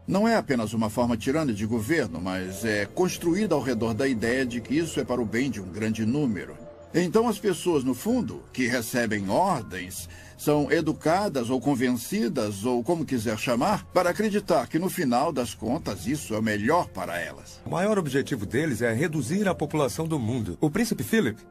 Não é apenas uma forma tirana de governo, mas é construída ao redor da ideia de que isso é para o bem de um grande número. Então as pessoas, no fundo, que recebem ordens, são educadas ou convencidas, ou como quiser chamar, para acreditar que no final das contas isso é o melhor para elas. O maior objetivo deles é reduzir a população do mundo. O príncipe Philip,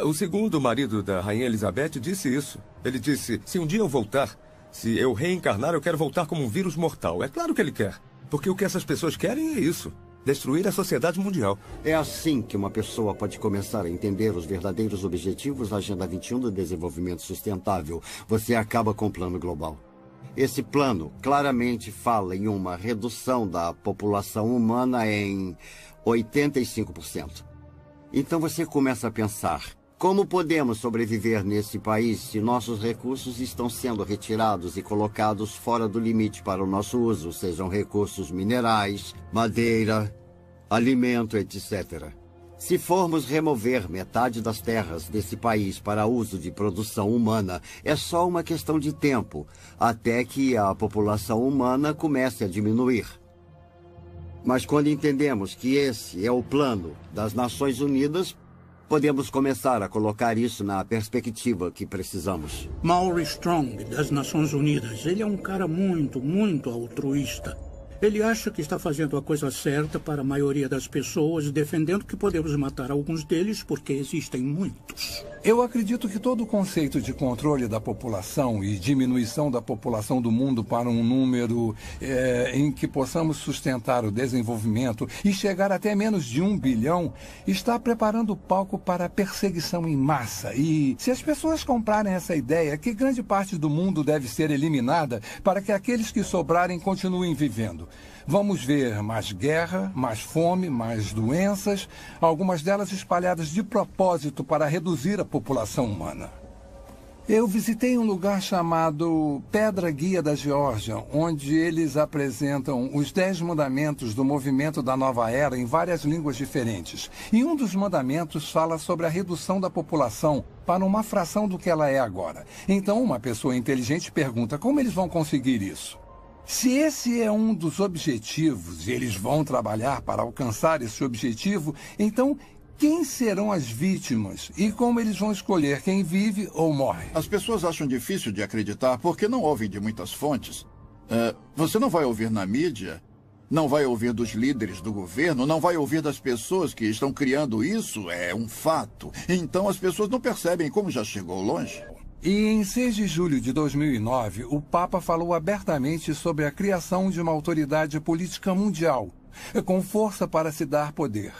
o segundo marido da rainha Elizabeth, disse isso. Ele disse, se um dia eu voltar, se eu reencarnar, eu quero voltar como um vírus mortal. É claro que ele quer, porque o que essas pessoas querem é isso. Destruir a sociedade mundial. É assim que uma pessoa pode começar a entender os verdadeiros objetivos da Agenda 21 do Desenvolvimento Sustentável. Você acaba com o plano global. Esse plano claramente fala em uma redução da população humana em 85%. Então você começa a pensar, como podemos sobreviver nesse país se nossos recursos estão sendo retirados e colocados fora do limite para o nosso uso, sejam recursos minerais, madeira, alimento, etc. Se formos remover metade das terras desse país para uso de produção humana, é só uma questão de tempo, até que a população humana comece a diminuir. Mas quando entendemos que esse é o plano das Nações Unidas, podemos começar a colocar isso na perspectiva que precisamos. Maury Strong, das Nações Unidas, ele é um cara muito altruísta. Ele acha que está fazendo a coisa certa para a maioria das pessoas, defendendo que podemos matar alguns deles porque existem muitos. Eu acredito que todo o conceito de controle da população e diminuição da população do mundo para um número em que possamos sustentar o desenvolvimento e chegar até menos de 1 bilhão está preparando o palco para a perseguição em massa. E se as pessoas comprarem essa ideia, que grande parte do mundo deve ser eliminada para que aqueles que sobrarem continuem vivendo. Vamos ver mais guerra, mais fome, mais doenças, algumas delas espalhadas de propósito para reduzir a população humana. Eu visitei um lugar chamado Pedra Guia da Geórgia, onde eles apresentam os 10 mandamentos do movimento da Nova Era em várias línguas diferentes. E um dos mandamentos fala sobre a redução da população para uma fração do que ela é agora. Então, uma pessoa inteligente pergunta como eles vão conseguir isso. Se esse é um dos objetivos e eles vão trabalhar para alcançar esse objetivo, então quem serão as vítimas e como eles vão escolher quem vive ou morre? As pessoas acham difícil de acreditar porque não ouvem de muitas fontes. Você não vai ouvir na mídia, não vai ouvir dos líderes do governo, não vai ouvir das pessoas que estão criando isso, é um fato. Então as pessoas não percebem como já chegou longe. E em 6 de julho de 2009, o Papa falou abertamente sobre a criação de uma autoridade política mundial, com força para se dar poder.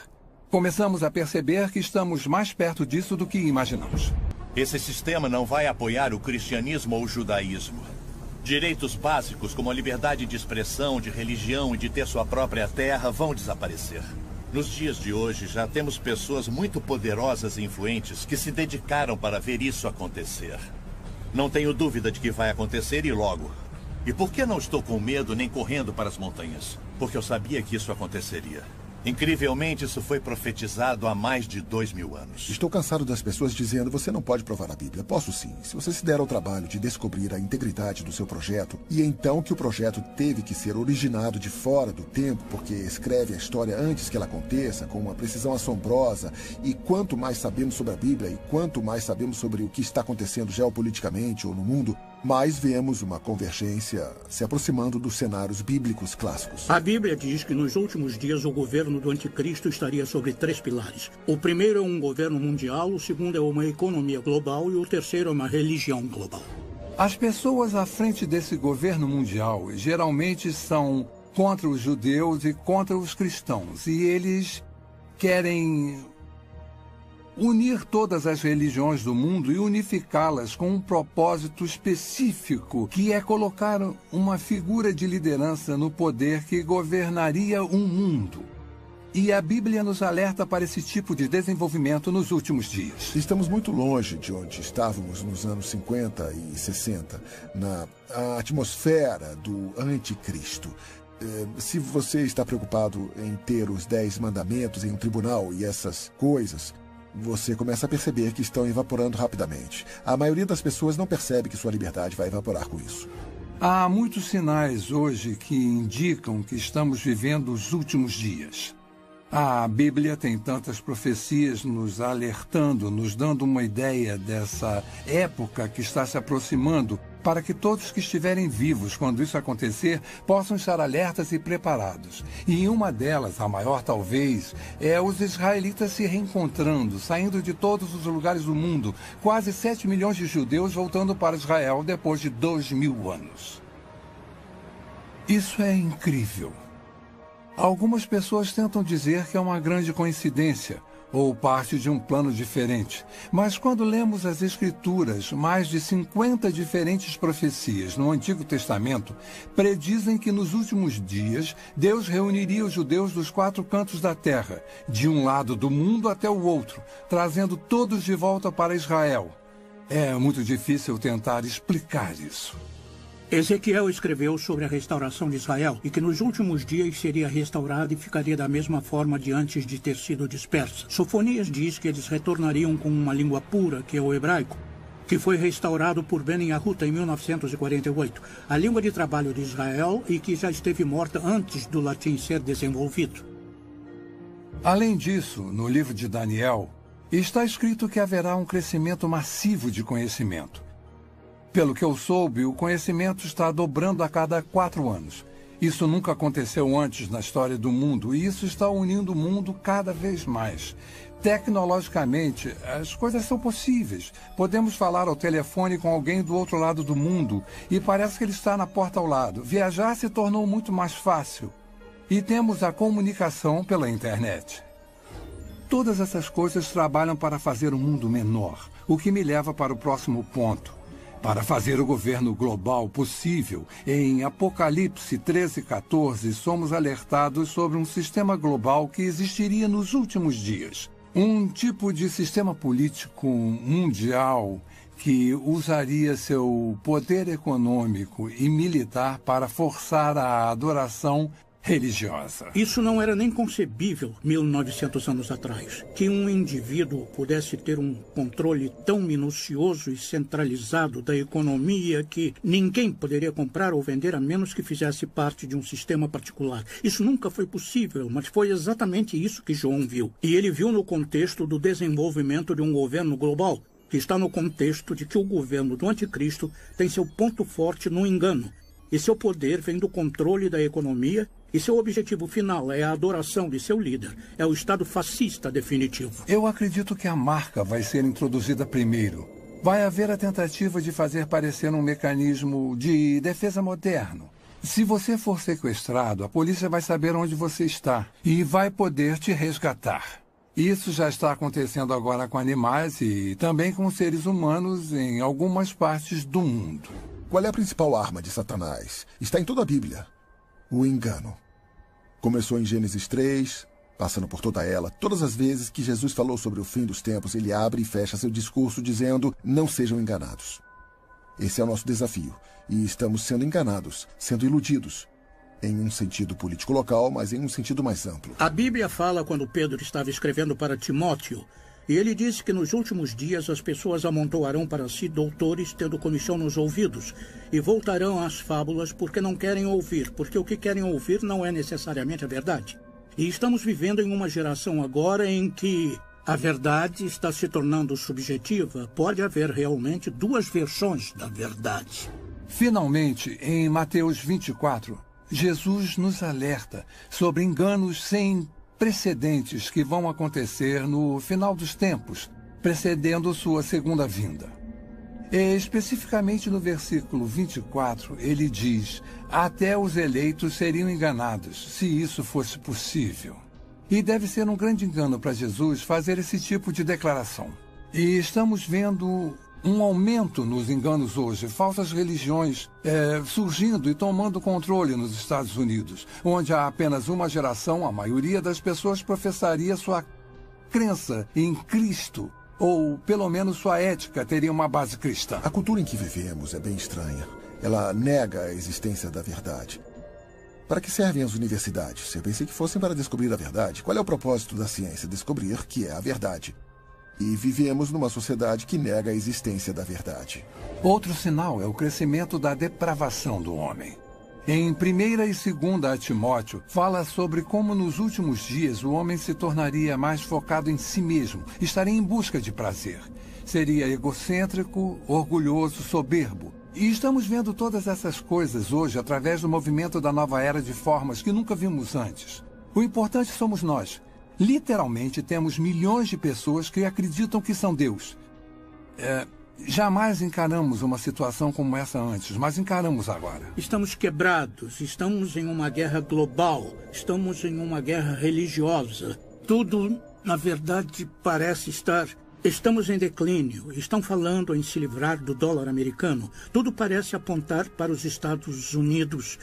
Começamos a perceber que estamos mais perto disso do que imaginamos. Esse sistema não vai apoiar o cristianismo ou o judaísmo. Direitos básicos como a liberdade de expressão, de religião e de ter sua própria terra vão desaparecer. Nos dias de hoje, já temos pessoas muito poderosas e influentes que se dedicaram para ver isso acontecer. Não tenho dúvida de que vai acontecer e logo. E por que não estou com medo nem correndo para as montanhas? Porque eu sabia que isso aconteceria. Incrivelmente, isso foi profetizado há mais de 2000 anos. Estou cansado das pessoas dizendo, você não pode provar a Bíblia. Posso sim, se você se der ao trabalho de descobrir a integridade do seu projeto, e então que o projeto teve que ser originado de fora do tempo, porque escreve a história antes que ela aconteça, com uma precisão assombrosa, e quanto mais sabemos sobre a Bíblia, e quanto mais sabemos sobre o que está acontecendo geopoliticamente ou no mundo, mais vemos uma convergência se aproximando dos cenários bíblicos clássicos. A Bíblia diz que nos últimos dias o governo do anticristo estaria sobre 3 pilares. O primeiro é um governo mundial, o segundo é uma economia global e o terceiro é uma religião global. As pessoas à frente desse governo mundial geralmente são contra os judeus e contra os cristãos. E eles querem unir todas as religiões do mundo e unificá-las com um propósito específico, que é colocar uma figura de liderança no poder que governaria um mundo. E a Bíblia nos alerta para esse tipo de desenvolvimento nos últimos dias. Estamos muito longe de onde estávamos nos anos 50 e 60, na atmosfera do anticristo. Se você está preocupado em ter os 10 mandamentos em um tribunal e essas coisas, você começa a perceber que estão evaporando rapidamente. A maioria das pessoas não percebe que sua liberdade vai evaporar com isso. Há muitos sinais hoje que indicam que estamos vivendo os últimos dias. A Bíblia tem tantas profecias nos alertando, nos dando uma ideia dessa época que está se aproximando, para que todos que estiverem vivos quando isso acontecer possam estar alertas e preparados. E uma delas, a maior talvez, é os israelitas se reencontrando, saindo de todos os lugares do mundo, quase 7 milhões de judeus voltando para Israel depois de 2000 anos. Isso é incrível. Algumas pessoas tentam dizer que é uma grande coincidência, ou parte de um plano diferente. Mas quando lemos as Escrituras, mais de 50 diferentes profecias no Antigo Testamento predizem que nos últimos dias Deus reuniria os judeus dos 4 cantos da terra, de um lado do mundo até o outro, trazendo todos de volta para Israel. É muito difícil tentar explicar isso. Ezequiel escreveu sobre a restauração de Israel e que nos últimos dias seria restaurada e ficaria da mesma forma de antes de ter sido dispersa. Sofonias diz que eles retornariam com uma língua pura, que é o hebraico, que foi restaurado por Ben Yahuta em 1948, a língua de trabalho de Israel e que já esteve morta antes do latim ser desenvolvido. Além disso, no livro de Daniel, está escrito que haverá um crescimento massivo de conhecimento. Pelo que eu soube, o conhecimento está dobrando a cada 4 anos. Isso nunca aconteceu antes na história do mundo, e isso está unindo o mundo cada vez mais. Tecnologicamente, as coisas são possíveis. Podemos falar ao telefone com alguém do outro lado do mundo, e parece que ele está na porta ao lado. Viajar se tornou muito mais fácil. E temos a comunicação pela internet. Todas essas coisas trabalham para fazer o mundo menor, o que me leva para o próximo ponto. Para fazer o governo global possível, em Apocalipse 13:14, somos alertados sobre um sistema global que existiria nos últimos dias. Um tipo de sistema político mundial que usaria seu poder econômico e militar para forçar a adoração religiosa. Isso não era nem concebível 1900 anos atrás. Que um indivíduo pudesse ter um controle tão minucioso e centralizado da economia que ninguém poderia comprar ou vender a menos que fizesse parte de um sistema particular. Isso nunca foi possível, mas foi exatamente isso que João viu. E ele viu no contexto do desenvolvimento de um governo global, que está no contexto de que o governo do anticristo tem seu ponto forte no engano. E seu poder vem do controle da economia, e seu objetivo final é a adoração de seu líder. É o Estado fascista definitivo. Eu acredito que a marca vai ser introduzida primeiro. Vai haver a tentativa de fazer parecer um mecanismo de defesa moderno. Se você for sequestrado, a polícia vai saber onde você está e vai poder te resgatar. Isso já está acontecendo agora com animais e também com seres humanos em algumas partes do mundo. Qual é a principal arma de Satanás? Está em toda a Bíblia. O engano. Começou em Gênesis 3, passando por toda ela. Todas as vezes que Jesus falou sobre o fim dos tempos, ele abre e fecha seu discurso dizendo: não sejam enganados. Esse é o nosso desafio. E estamos sendo enganados, sendo iludidos. Em um sentido político local, mas em um sentido mais amplo. A Bíblia fala quando Pedro estava escrevendo para Timóteo. E ele disse que nos últimos dias as pessoas amontoarão para si doutores tendo comichão nos ouvidos e voltarão às fábulas porque não querem ouvir, porque o que querem ouvir não é necessariamente a verdade. E estamos vivendo em uma geração agora em que a verdade está se tornando subjetiva. Pode haver realmente 2 versões da verdade. Finalmente, em Mateus 24, Jesus nos alerta sobre enganos sem precedentes que vão acontecer no final dos tempos, precedendo sua segunda vinda. E, especificamente no versículo 24, ele diz: até os eleitos seriam enganados, se isso fosse possível. E deve ser um grande engano para Jesus fazer esse tipo de declaração. E estamos vendo um aumento nos enganos hoje, falsas religiões surgindo e tomando controle nos Estados Unidos, onde há apenas uma geração, a maioria das pessoas professaria sua crença em Cristo, ou pelo menos sua ética teria uma base cristã. A cultura em que vivemos é bem estranha. Ela nega a existência da verdade. Para que servem as universidades? Eu pensei que fossem para descobrir a verdade. Qual é o propósito da ciência? Descobrir que é a verdade. E vivemos numa sociedade que nega a existência da verdade. Outro sinal é o crescimento da depravação do homem. Em 1ª e 2ª Timóteo, fala sobre como nos últimos dias o homem se tornaria mais focado em si mesmo, estaria em busca de prazer. Seria egocêntrico, orgulhoso, soberbo. E estamos vendo todas essas coisas hoje através do movimento da nova era de formas que nunca vimos antes. O importante somos nós. Literalmente temos milhões de pessoas que acreditam que são Deus. Jamais encaramos uma situação como essa antes, mas encaramos agora. Estamos quebrados, estamos em uma guerra global, estamos em uma guerra religiosa. Tudo, na verdade, parece estar... Estamos em declínio, estão falando em se livrar do dólar americano. Tudo parece apontar para os Estados Unidos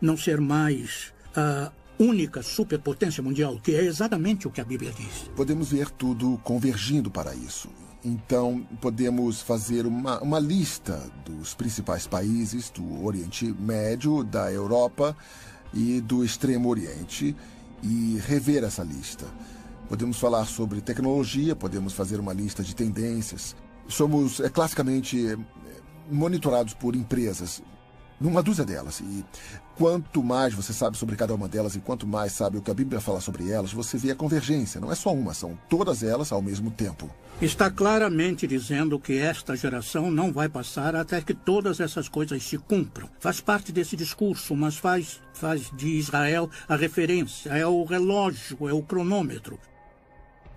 não ser mais a única superpotência mundial, que é exatamente o que a Bíblia diz. Podemos ver tudo convergindo para isso. Então, podemos fazer uma lista dos principais países do Oriente Médio, da Europa e do Extremo Oriente e rever essa lista. Podemos falar sobre tecnologia, podemos fazer uma lista de tendências. Somos classicamente monitorados por empresas, numa dúzia delas. E quanto mais você sabe sobre cada uma delas e quanto mais sabe o que a Bíblia fala sobre elas, você vê a convergência. Não é só uma, são todas elas ao mesmo tempo. Está claramente dizendo que esta geração não vai passar até que todas essas coisas se cumpram. Faz parte desse discurso, mas faz de Israel a referência, é o relógio, é o cronômetro.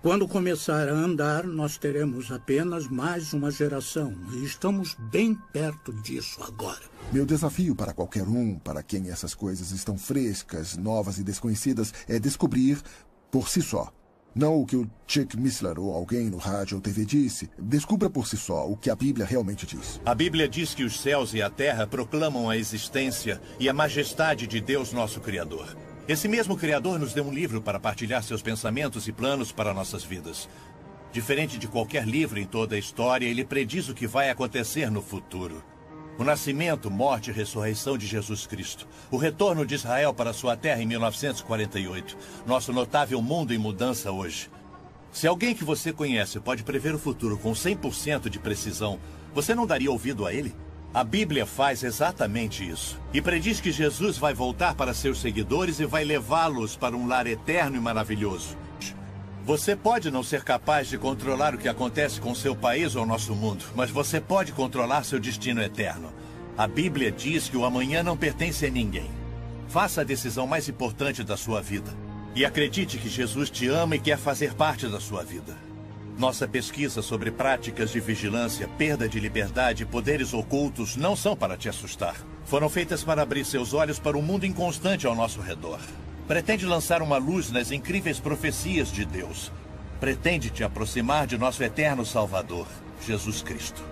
Quando começar a andar, nós teremos apenas mais uma geração. E estamos bem perto disso agora. Meu desafio para qualquer um, para quem essas coisas estão frescas, novas e desconhecidas, é descobrir por si só. Não o que o Chuck Missler ou alguém no rádio ou TV disse. Descubra por si só o que a Bíblia realmente diz. A Bíblia diz que os céus e a terra proclamam a existência e a majestade de Deus, nosso Criador. Esse mesmo Criador nos deu um livro para partilhar seus pensamentos e planos para nossas vidas. Diferente de qualquer livro em toda a história, ele prediz o que vai acontecer no futuro. O nascimento, morte e ressurreição de Jesus Cristo. O retorno de Israel para sua terra em 1948. Nosso notável mundo em mudança hoje. Se alguém que você conhece pode prever o futuro com 100% de precisão, você não daria ouvido a ele? A Bíblia faz exatamente isso. E prediz que Jesus vai voltar para seus seguidores e vai levá-los para um lar eterno e maravilhoso. Você pode não ser capaz de controlar o que acontece com seu país ou nosso mundo, mas você pode controlar seu destino eterno. A Bíblia diz que o amanhã não pertence a ninguém. Faça a decisão mais importante da sua vida. E acredite que Jesus te ama e quer fazer parte da sua vida. Nossa pesquisa sobre práticas de vigilância, perda de liberdade e poderes ocultos não são para te assustar. Foram feitas para abrir seus olhos para um mundo inconstante ao nosso redor. Pretende lançar uma luz nas incríveis profecias de Deus. Pretende te aproximar de nosso eterno Salvador, Jesus Cristo.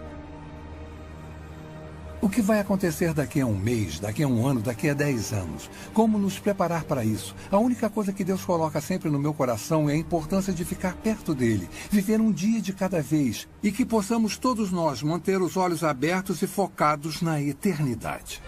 O que vai acontecer daqui a um mês, daqui a um ano, daqui a 10 anos? Como nos preparar para isso? A única coisa que Deus coloca sempre no meu coração é a importância de ficar perto dele, viver um dia de cada vez e que possamos todos nós manter os olhos abertos e focados na eternidade.